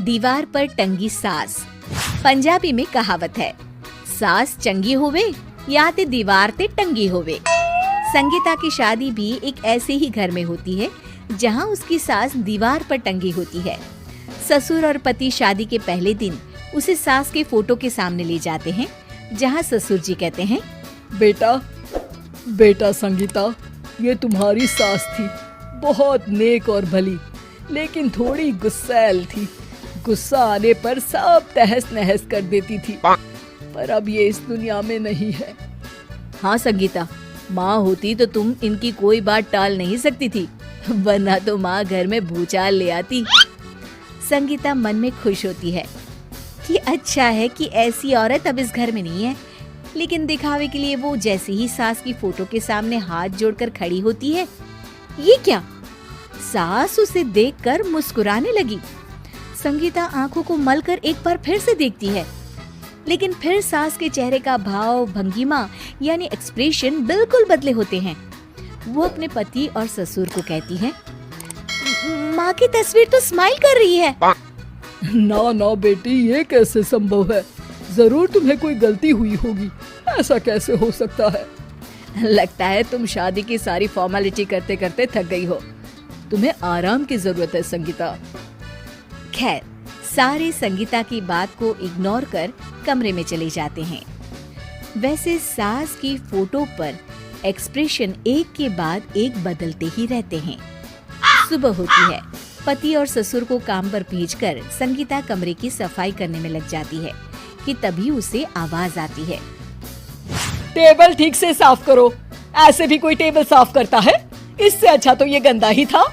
दीवार पर टंगी सास। पंजाबी में कहावत है, सास चंगी होवे या ते दीवार ते टंगी होवे। संगीता की शादी भी एक ऐसे ही घर में होती है जहां उसकी सास दीवार पर टंगी होती है। ससुर और पति शादी के पहले दिन उसे सास के फोटो के सामने ले जाते हैं, जहां ससुर जी कहते हैं, बेटा संगीता, ये तुम्हारी सास थी, बहुत नेक और भली, लेकिन थोड़ी गुस्सैल थी। गुस्सा आने पर सब तहस नहस कर देती थी, पर अब ये इस दुनिया में नहीं है। हाँ संगीता, माँ होती तो तुम इनकी कोई बात टाल नहीं सकती थी, वरना तो माँ घर में भूचाल ले आती। संगीता मन में खुश होती है कि अच्छा है कि ऐसी औरत अब इस घर में नहीं है, लेकिन दिखावे के लिए वो जैसे ही सास की फोटो के सामने हाथ जोड़कर खड़ी होती है, ये क्या? सास उसे देखकर मुस्कुराने लगी। संगीता आंखों को मलकर एक बार फिर से देखती है, लेकिन फिर सास के चेहरे का भाव, भंगिमा यानी एक्सप्रेशन बिल्कुल बदले होते हैं। वो अपने पति और ससुर को कहती है, माँ की तस्वीर तो स्माइल कर रही है। ना बेटी, ये कैसे संभव है? जरूर तुम्हें कोई गलती हुई होगी, ऐसा कैसे हो सकता है? लगता है तुम शादी की सारी फॉर्मेलिटी करते करते थक गई हो, तुम्हें आराम की जरूरत है संगीता। खैर, सारे संगीता की बात को इग्नोर कर कमरे में चले जाते हैं। वैसे सास की फोटो पर एक्सप्रेशन एक के बाद एक बदलते ही रहते हैं। सुबह होती है, पति और ससुर को काम पर भेजकर संगीता कमरे की सफाई करने में लग जाती है कि तभी उसे आवाज आती है, टेबल ठीक से साफ करो। ऐसे भी कोई टेबल साफ करता है? इससे अच्छा तो ये गंदा ही था।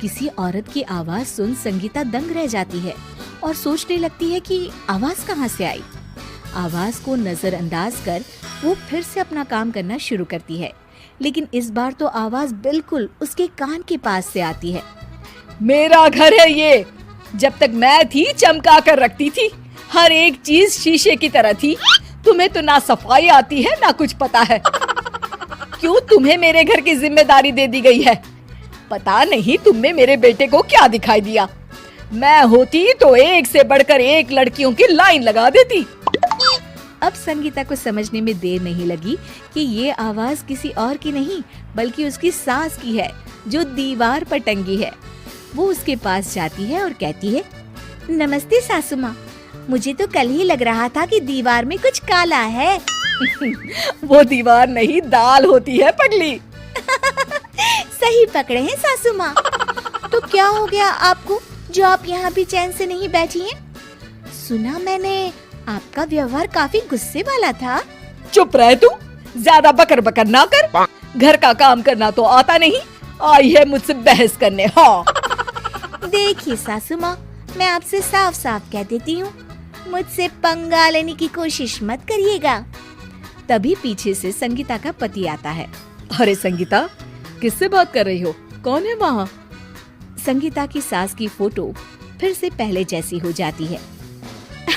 किसी औरत की आवाज सुन संगीता दंग रह जाती है और सोचने लगती है कि आवाज कहाँ से आई। आवाज को नजरअंदाज कर वो फिर से अपना काम करना शुरू करती है, लेकिन इस बार तो आवाज बिल्कुल उसके कान के पास से आती है। मेरा घर है ये, जब तक मैं थी चमका कर रखती थी, हर एक चीज शीशे की तरह थी। तुम्हें तो ना सफाई आती है ना कुछ पता है। क्यों तुम्हें मेरे घर की जिम्मेदारी दे दी गई है? पता नहीं तुम में मेरे बेटे को क्या दिखाई दिया। मैं होती तो एक से बढ़कर एक लड़कियों की लाइन लगा देती। अब संगीता को समझने में देर नहीं लगी कि ये आवाज किसी और की नहीं बल्कि उसकी सास की है, जो दीवार पर टंगी है। वो उसके पास जाती है और कहती है, नमस्ते सासू माँ, मुझे तो कल ही लग रहा था कि दीवार में कुछ काला है। वो दीवार नहीं, दाल होती है पगली। सही पकड़े हैं सासू माँ। तो क्या हो गया आपको जो आप यहाँ भी चैन से नहीं बैठी हैं? सुना मैंने आपका व्यवहार काफी गुस्से वाला था। चुप रह तू, ज्यादा बकर बकर ना कर। घर का काम करना तो आता नहीं, आई है मुझसे बहस करने। हाँ देखिए सासू माँ, मैं आपसे साफ साफ कह देती हूँ, मुझसे पंगा लेने की कोशिश मत करिएगा। तभी पीछे से संगीता का पति आता है। अरे संगीता, किससे बात कर रही हो? कौन है वहाँ? संगीता की सास की फोटो फिर से पहले जैसी हो जाती है।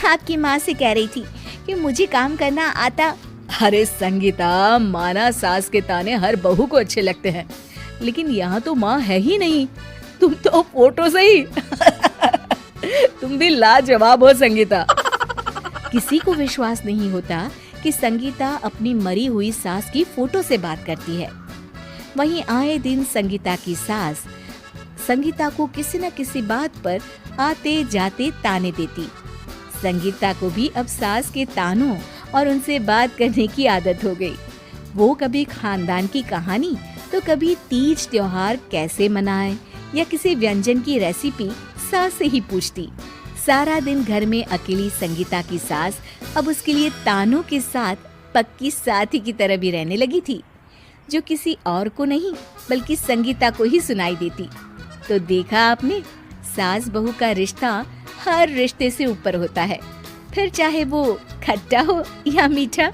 आपकी माँ से कह रही थी कि मुझे काम करना आता। अरे संगीता, माना सास के ताने हर बहू को अच्छे लगते हैं, लेकिन यहाँ तो माँ है ही नहीं, तुम तो फोटो से ही। तुम भी लाजवाब हो संगीता। किसी को विश्वास नहीं होता कि संगीता अपनी मरी हुई सास की फोटो से बात करती है। वहीं आए दिन संगीता की सास संगीता को किसी न किसी बात पर आते जाते ताने देती। संगीता को भी अब सास के तानों और उनसे बात करने की आदत हो गई। वो कभी खानदान की कहानी तो कभी तीज त्योहार कैसे मनाएं या किसी व्यंजन की रेसिपी सास से ही पूछती। सारा दिन घर में अकेली संगीता की सास अब उसके लिए तानों के साथ पक्की साथी की तरह भी रहने लगी थी, जो किसी और को नहीं बल्कि संगीता को ही सुनाई देती। तो देखा आपने, सास बहू का रिश्ता हर रिश्ते से ऊपर होता है, फिर चाहे वो खट्टा हो या मीठा।